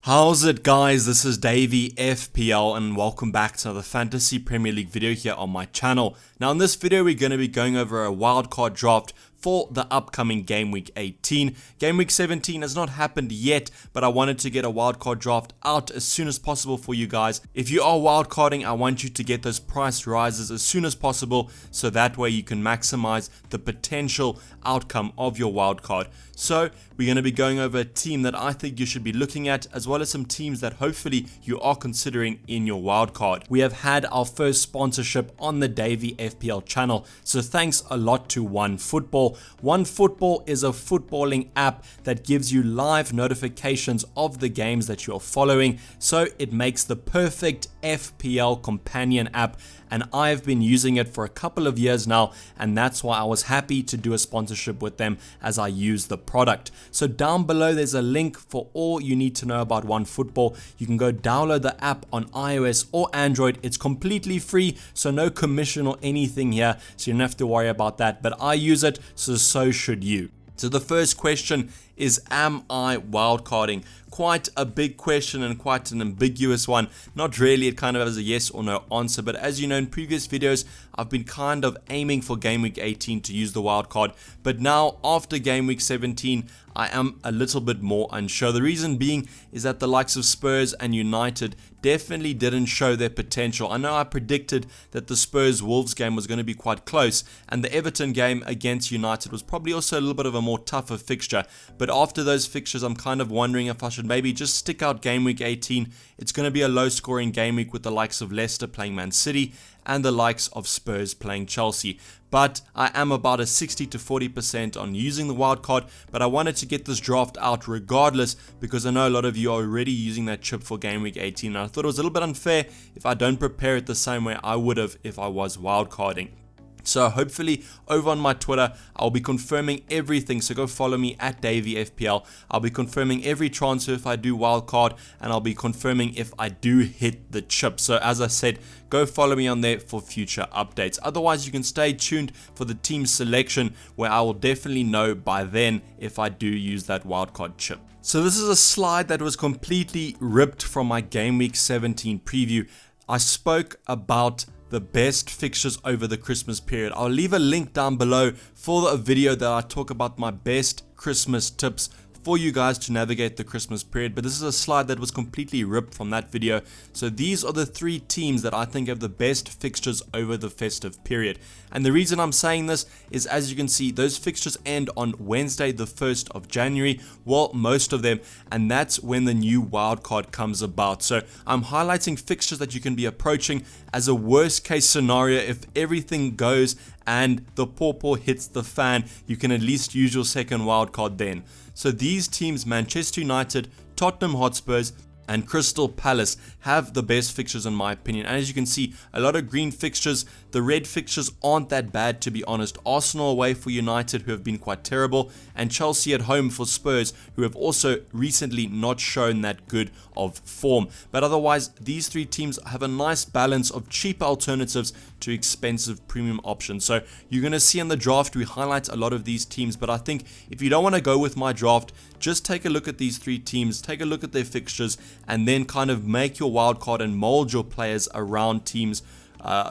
How's it, guys? This is Dayvy FPL and welcome back to another Fantasy Premier League video here on my channel. Now in this video we're going to be going over a wildcard draft for the upcoming Game Week 18. Game Week 17 has not happened yet, but I wanted to get a wildcard draft out as soon as possible for you guys. If you are wildcarding, I want you to get those price rises as soon as possible, so that way you can maximize the potential outcome of your wildcard. So we're going to be going over a team that I think you should be looking at, as well as some teams that hopefully you are considering in your wildcard. We have had our first sponsorship on the Dayvy FPL channel, so thanks a lot to OneFootball. OneFootball is a footballing app that gives you live notifications of the games that you're following, so it makes the perfect FPL companion app, and I've been using it for a couple of years now, and that's why I was happy to do a sponsorship with them as I use the product. So down below there's a link for all you need to know about OneFootball. You can go download the app on iOS or Android. It's completely free, so no commission or anything here, so you don't have to worry about that, but I use it, so should you. So the first question is, am I wildcarding? Quite a big question and quite an ambiguous one. Not really, it kind of has a yes or no answer, but as you know, in previous videos I've been kind of aiming for Game Week 18 to use the wildcard, but now after Game Week 17 I am a little bit more unsure. The reason being is that the likes of Spurs and United definitely didn't show their potential. I know I predicted that the Spurs-Wolves game was going to be quite close, and the Everton game against United was probably also a little bit of a more tougher fixture, but after those fixtures I'm kind of wondering if I should maybe just stick out Game Week 18. It's going to be a low scoring game week with the likes of Leicester playing Man City and the likes of Spurs playing Chelsea. But I am about a 60 to 40% on using the wildcard, but I wanted to get this draft out regardless because I know a lot of you are already using that chip for Game Week 18, and I thought it was a little bit unfair if I don't prepare it the same way I would have if I was wildcarding. So hopefully over on my Twitter, I'll be confirming everything. So go follow me at DayvyFPL. I'll be confirming every transfer if I do wildcard, and I'll be confirming if I do hit the chip. So as I said, go follow me on there for future updates. Otherwise, you can stay tuned for the team selection, where I will definitely know by then if I do use that wildcard chip. So this is a slide that was completely ripped from my Game Week 17 preview. I spoke about the best fixtures over the Christmas period. I'll leave a link down below for a video that I talk about my best Christmas tips for you guys to navigate the Christmas period, but this is a slide that was completely ripped from that video. So these are the three teams that I think have the best fixtures over the festive period, and the reason I'm saying this is, as you can see, those fixtures end on Wednesday the 1st of January, well, most of them, and that's when the new wildcard comes about. So I'm highlighting fixtures that you can be approaching as a worst case scenario. If everything goes and the pawpaw hits the fan, you can at least use your second wildcard then. So these teams, Manchester United, Tottenham Hotspurs, and Crystal Palace, have the best fixtures in my opinion. And as you can see, a lot of green fixtures. The red fixtures aren't that bad, to be honest. Arsenal away for United, who have been quite terrible, and Chelsea at home for Spurs, who have also recently not shown that good of form. But otherwise, these three teams have a nice balance of cheap alternatives to expensive premium options. So you're going to see in the draft we highlight a lot of these teams, but I think if you don't want to go with my draft, just take a look at these three teams, take a look at their fixtures, and then kind of make your wildcard and mold your players around teams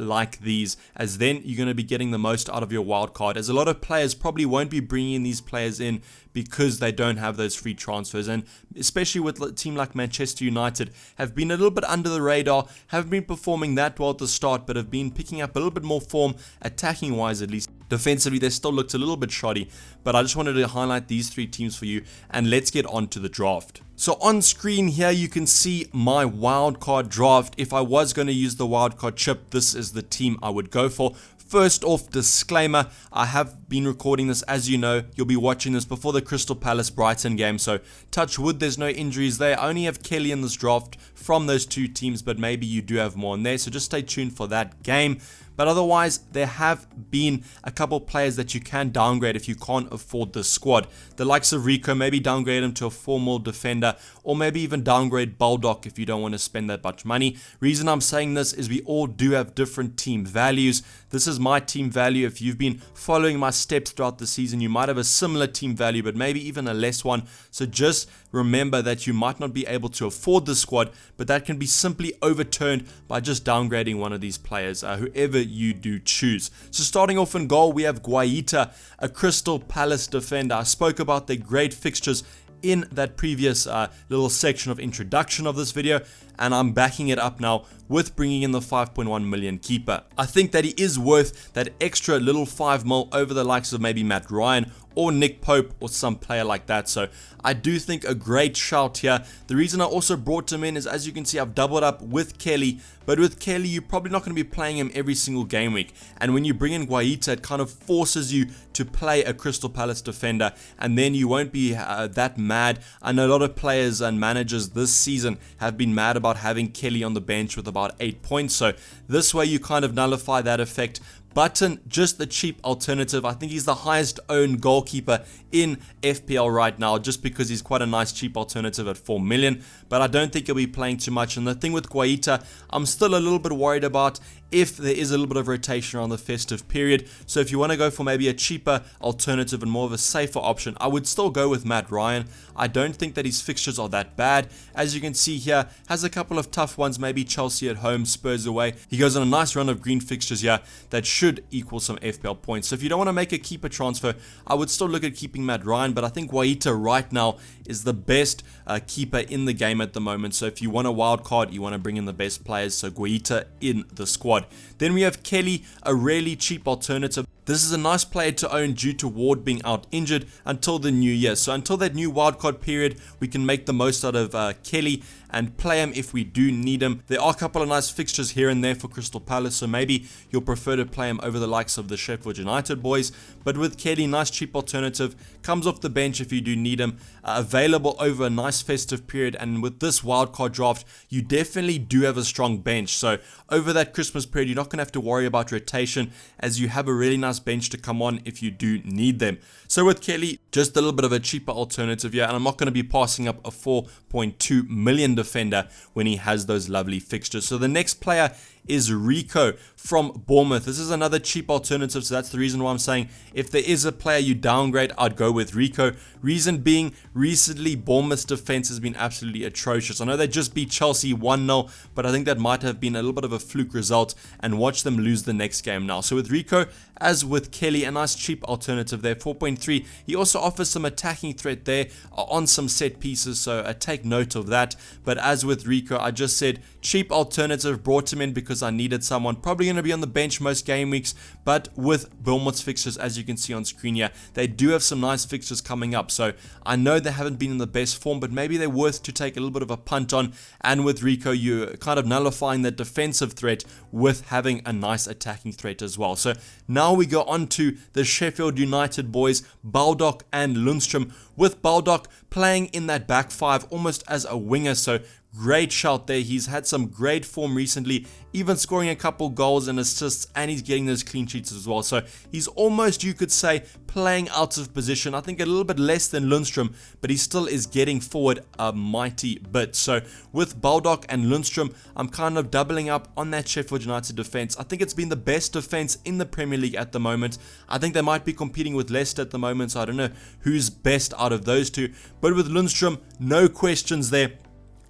like these, as then you're going to be getting the most out of your wildcard, as a lot of players probably won't be bringing these players in because they don't have those free transfers, and especially with a team like Manchester United, have been a little bit under the radar, haven't been performing that well at the start, but have been picking up a little bit more form, attacking wise at least. Defensively they still looked a little bit shoddy, but I just wanted to highlight these three teams for you, and let's get on to the draft. So on screen here you can see my wildcard draft. If I was going to use the wildcard chip, this is the team I would go for. First off, disclaimer, I have been recording this, as you know, you'll be watching this before the Crystal Palace Brighton game, so touch wood there's no injuries there. I only have Kelly in this draft from those two teams, but maybe you do have more in there, so just stay tuned for that game. But otherwise, there have been a couple players that you can downgrade if you can't afford the squad. The likes of Rico, maybe downgrade him to a formal defender, or maybe even downgrade Baldock if you don't want to spend that much money. Reason I'm saying this is we all do have different team values. This is my team value. If you've been following my steps throughout the season. You might have a similar team value, but maybe even a less one. So just remember that you might not be able to afford the squad, but that can be simply overturned by just downgrading one of these players, whoever you do choose. So starting off in goal, we have Guaita, a Crystal Palace defender. I spoke about their great fixtures in that previous little section of introduction of this video, and I'm backing it up now with bringing in the 5.1 million keeper. I think that he is worth that extra little 5 mil over the likes of maybe Matt Ryan or Nick Pope or some player like that. So I do think a great shout here. The reason I also brought him in is, as you can see, I've doubled up with Kelly, but with Kelly you're probably not going to be playing him every single game week, and when you bring in Guaita, it kind of forces you to play a Crystal Palace defender, and then you won't be that mad. I know a lot of players and managers this season have been mad about having Kelly on the bench with about 8 points, so this way you kind of nullify that effect. Button, just the cheap alternative. I think he's the highest owned goalkeeper in FPL right now, just because he's quite a nice cheap alternative at 4 million, but I don't think he'll be playing too much. And the thing with Guaita, I'm still a little bit worried about if there is a little bit of rotation around the festive period. So if you want to go for maybe a cheaper alternative and more of a safer option, I would still go with Matt Ryan. I don't think that his fixtures are that bad. As you can see here, has a couple of tough ones, maybe Chelsea at home, Spurs away. He goes on a nice run of green fixtures here that should equal some FPL points. So if you don't want to make a keeper transfer, I would still look at keeping Matt Ryan, but I think Guaita right now is the best keeper in the game at the moment. So if you want a wild card, you want to bring in the best players, so Guaita in the squad. Then we have Kelly, a really cheap alternative. This is a nice player to own due to Ward being out injured until the new year. So until that new wildcard period, we can make the most out of Kelly and play him if we do need him. There are a couple of nice fixtures here and there for Crystal Palace, so maybe you'll prefer to play him over the likes of the Sheffield United boys. But with Kelly, nice cheap alternative, comes off the bench if you do need him, available over a nice festive period, and with this wildcard draft, you definitely do have a strong bench. So over that Christmas period, you're not going to have to worry about rotation, as you have a really nice bench to come on if you do need them. So with Kelly, just a little bit of a cheaper alternative here, and I'm not going to be passing up a 4.2 million defender when he has those lovely fixtures. So the next player is Rico from Bournemouth. This is another cheap alternative, so that's the reason why I'm saying if there is a player you downgrade, I'd go with Rico. Reason being, recently Bournemouth's defense has been absolutely atrocious. I know they just beat Chelsea 1-0, but I think that might have been a little bit of a fluke result, and watch them lose the next game now. So with Rico, as with Kelly, a nice cheap alternative there, 4.3. He also offers some attacking threat there on some set pieces, so take note of that. But as with Rico, I just said cheap alternative, brought him in because I needed someone. Probably going to be on the bench most game weeks, but with Bournemouth's fixtures, as you can see on screen here, they do have some nice fixtures coming up. So I know they haven't been in the best form, but maybe they're worth to take a little bit of a punt on. And with Rico, you're kind of nullifying that defensive threat with having a nice attacking threat as well. So now we go on to the Sheffield United boys, Baldock and Lundstrom, with Baldock playing in that back five almost as a winger. So great shout there. He's had some great form recently, even scoring a couple goals and assists, and he's getting those clean sheets as well. So he's almost, you could say, playing out of position. I think a little bit less than Lundstrom, but he still is getting forward a mighty bit. So with Baldock and Lundstrom, I'm kind of doubling up on that Sheffield United defense. I think it's been the best defense in the Premier League at the moment. I think they might be competing with Leicester at the moment, so I don't know who's best out of those two. But with Lundstrom, no questions there.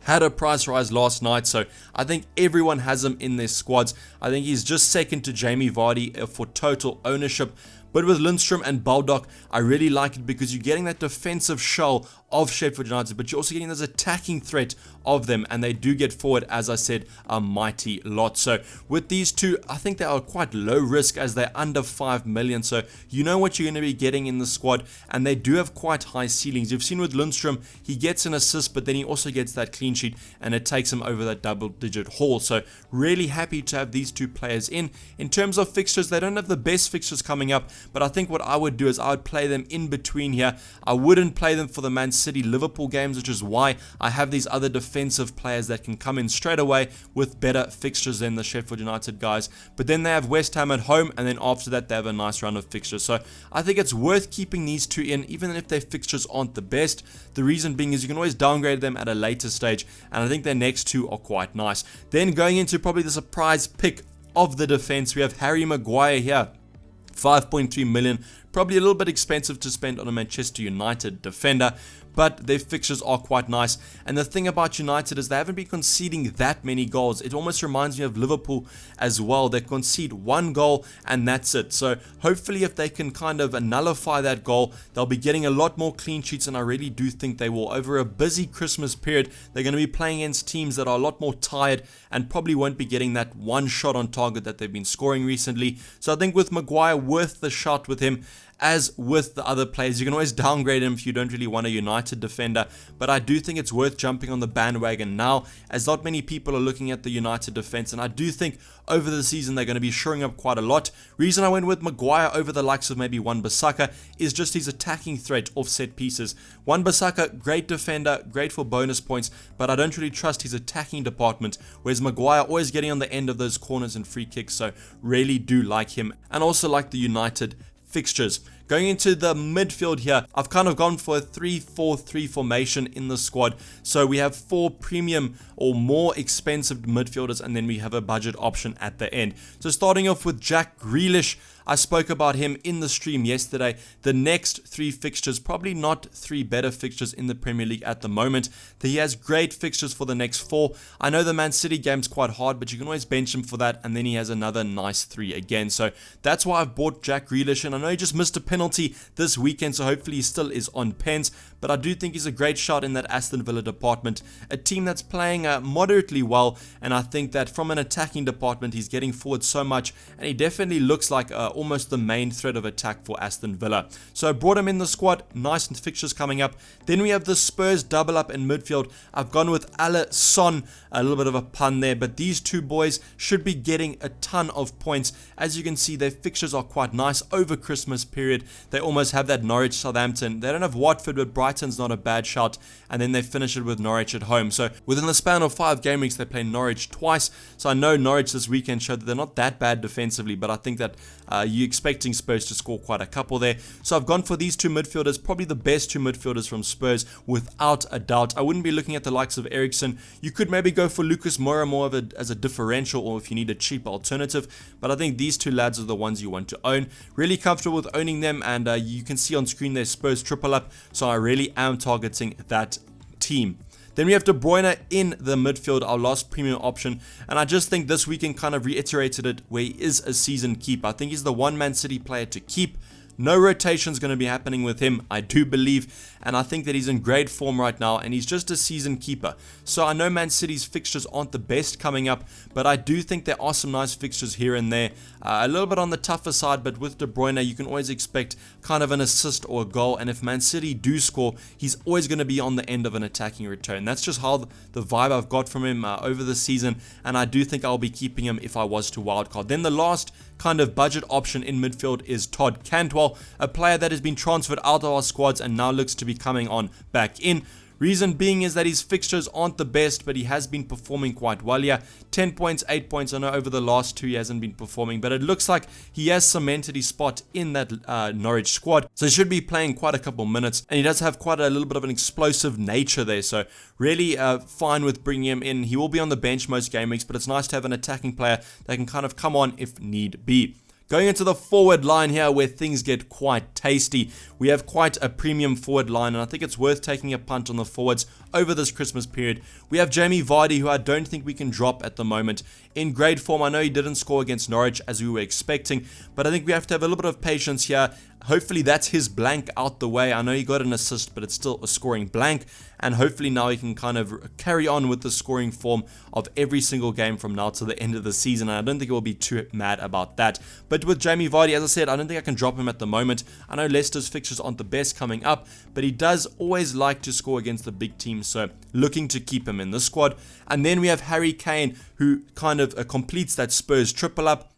Had a price rise last night, so I think everyone has him in their squads. I think he's just second to Jamie Vardy for total ownership. But with Lundstrom and Baldock, I really like it because you're getting that defensive shell of Sheffield United, but you're also getting this attacking threat of them, and they do get forward, as I said, a mighty lot. So with these two, I think they are quite low risk as they're under 5 million, so you know what you're going to be getting in the squad, and they do have quite high ceilings. You've seen with Lundstrom, he gets an assist, but then he also gets that clean sheet, and it takes him over that double-digit haul. So really happy to have these two players in. In terms of fixtures, they don't have the best fixtures coming up, but I think what I would do is I would play them in between here. I wouldn't play them for the Man City Liverpool games, which is why I have these other defensive players that can come in straight away with better fixtures than the Sheffield United guys. But then they have West Ham at home, and then after that they have a nice run of fixtures. So I think it's worth keeping these two in, even if their fixtures aren't the best. The reason being is you can always downgrade them at a later stage, and I think their next two are quite nice. Then going into probably the surprise pick of the defense, we have Harry Maguire here. 5.3 million, Probably a little bit expensive to spend on a Manchester United defender, but their fixtures are quite nice. And the thing about United is they haven't been conceding that many goals. It almost reminds me of Liverpool as well. They concede one goal and that's it. So hopefully if they can kind of nullify that goal, they'll be getting a lot more clean sheets, and I really do think they will. Over a busy Christmas period, they're going to be playing against teams that are a lot more tired and probably won't be getting that one shot on target that they've been scoring recently. So I think with Maguire, worth the shot with him. As with the other players, you can always downgrade him if you don't really want a United defender, but I do think it's worth jumping on the bandwagon now, as not many people are looking at the United defense, and I do think over the season they're going to be shoring up quite a lot. Reason I went with Maguire over the likes of maybe Wan-Bissaka is just his attacking threat off set pieces. Wan-Bissaka, great defender, great for bonus points, but I don't really trust his attacking department, whereas Maguire always getting on the end of those corners and free kicks, so really do like him, and also like the United fixtures. Going into the midfield here, I've kind of gone for a 3-4-3 formation in the squad. So we have 4 premium or more expensive midfielders, and then we have a budget option at the end. So starting off with Jack Grealish, I spoke about him in the stream yesterday. The next 3 fixtures, probably not 3 better fixtures in the Premier League at the moment. He has great fixtures for the next 4. I know the Man City game's quite hard, but you can always bench him for that, and then he has another nice 3 again. So that's why I've bought Jack Grealish, and I know he just missed a penalty this weekend, so hopefully he still is on pens, but I do think he's a great shot in that Aston Villa department, a team that's playing moderately well, and I think that from an attacking department he's getting forward so much, and he definitely looks like almost the main thread of attack for Aston Villa. So I brought him in the squad. Nice fixtures coming up. Then we have the Spurs double up in midfield. I've gone with Alisson, a little bit of a pun there, but these two boys should be getting a ton of points. As you can see, their fixtures are quite nice over Christmas period. They almost have that Norwich, Southampton. They don't have Watford, but Brighton's not a bad shout, and then they finish it with Norwich at home. So within the span of 5 game weeks, they play Norwich twice. So I know Norwich this weekend showed that they're not that bad defensively, but I think that you're expecting Spurs to score quite a couple there. So I've gone for these 2 midfielders, probably the best 2 midfielders from Spurs without a doubt. I wouldn't be looking at the likes of Eriksen. You could maybe go for Lucas Moura more of as a differential, or if you need a cheap alternative, but I think these 2 lads are the ones you want to own. Really comfortable with owning them, and you can see on screen their Spurs triple up, so I really am targeting that team. Then we have De Bruyne in the midfield, our last premium option, and I just think this weekend kind of reiterated it, where he is a season keep. I think he's the one Man City player to keep. No rotation's going to be happening with him, I do believe, and I think that he's in great form right now, and he's just a season keeper. So I know Man City's fixtures aren't the best coming up, but I do think there are some nice fixtures here and there. A little bit on the tougher side, but with De Bruyne, you can always expect kind of an assist or a goal, and if Man City do score, he's always going to be on the end of an attacking return. That's just how the vibe I've got from him over the season, and I do think I'll be keeping him if I was to wildcard. Then the last kind of budget option in midfield is Todd Cantwell, a player that has been transferred out of our squads and now looks to be coming on back in. Reason being is that his fixtures aren't the best, but he has been performing quite well here. 10 points, 8 points. I know over the last 2 he hasn't been performing, but it looks like he has cemented his spot in that Norwich squad. So he should be playing quite a couple minutes, and he does have quite a little bit of an explosive nature there. So really fine with bringing him in. He will be on the bench most game weeks, but it's nice to have an attacking player that can kind of come on if need be. Going into the forward line here, where things get quite tasty. We have quite a premium forward line, and I think it's worth taking a punt on the forwards over this Christmas period. We have Jamie Vardy, who I don't think we can drop at the moment. In great form. I know he didn't score against Norwich as we were expecting, but I think we have to have a little bit of patience here. Hopefully that's his blank out the way. I know he got an assist, but it's still a scoring blank, and hopefully now he can kind of carry on with the scoring form of every single game from now to the end of the season, and I don't think it will be too mad about that. But with Jamie Vardy, as I said, I don't think I can drop him at the moment. I know Leicester's fixtures aren't the best coming up, but he does always like to score against the big teams, so looking to keep him in the squad. And then we have Harry Kane, who kind of completes that Spurs triple up.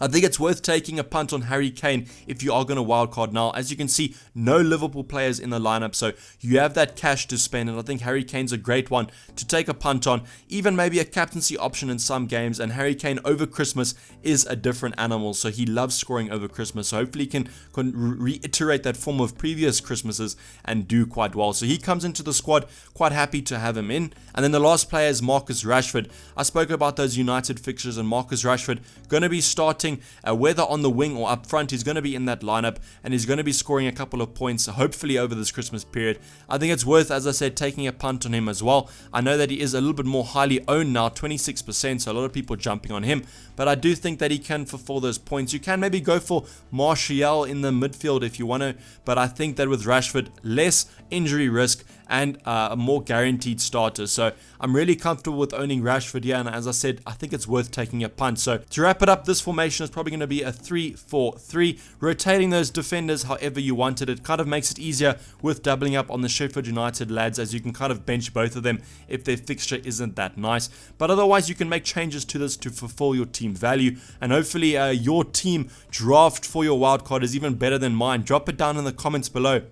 I think it's worth taking a punt on Harry Kane if you are going to wildcard now. As you can see, no Liverpool players in the lineup, so you have that cash to spend, and I think Harry Kane's a great one to take a punt on, even maybe a captaincy option in some games. And Harry Kane over Christmas is a different animal, so he loves scoring over Christmas, so hopefully he can reiterate that form of previous Christmases and do quite well. So he comes into the squad, quite happy to have him in. And then the last player is Marcus Rashford. I spoke about those United fixtures, and Marcus Rashford going to be starting starting, whether on the wing or up front, he's going to be in that lineup, and he's going to be scoring a couple of points, hopefully over this Christmas period. I think it's worth, as I said, taking a punt on him as well. I know that he is a little bit more highly owned now, 26%, so a lot of people jumping on him, but I do think that he can fulfill those points. You can maybe go for Martial in the midfield if you want to, but I think that with Rashford, less injury risk and a more guaranteed starter. So I'm really comfortable with owning Rashford here, and as I said, I think it's worth taking a punt. So to wrap it up, this formation is probably going to be a 3-4-3, rotating those defenders however you wanted. It kind of makes it easier with doubling up on the Sheffield United lads, as you can kind of bench both of them if their fixture isn't that nice. But otherwise, you can make changes to this to fulfill your team value, and hopefully your team draft for your wildcard is even better than mine. Drop it down in the comments below,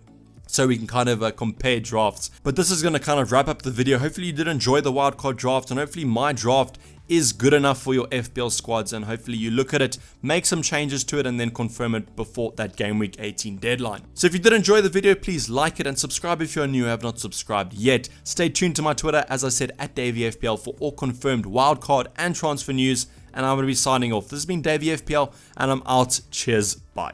so we can kind of compare drafts. But this is going to kind of wrap up the video. Hopefully you did enjoy the wildcard draft, and hopefully my draft is good enough for your FPL squads, and hopefully you look at it, make some changes to it, and then confirm it before that game week 18 deadline. So if you did enjoy the video, please like it and subscribe if you're new or have not subscribed yet. Stay tuned to my Twitter, as I said, at Dayvy FPL, for all confirmed wildcard and transfer news, and I'm going to be signing off. This has been Dayvy FPL, and I'm out. Cheers, bye.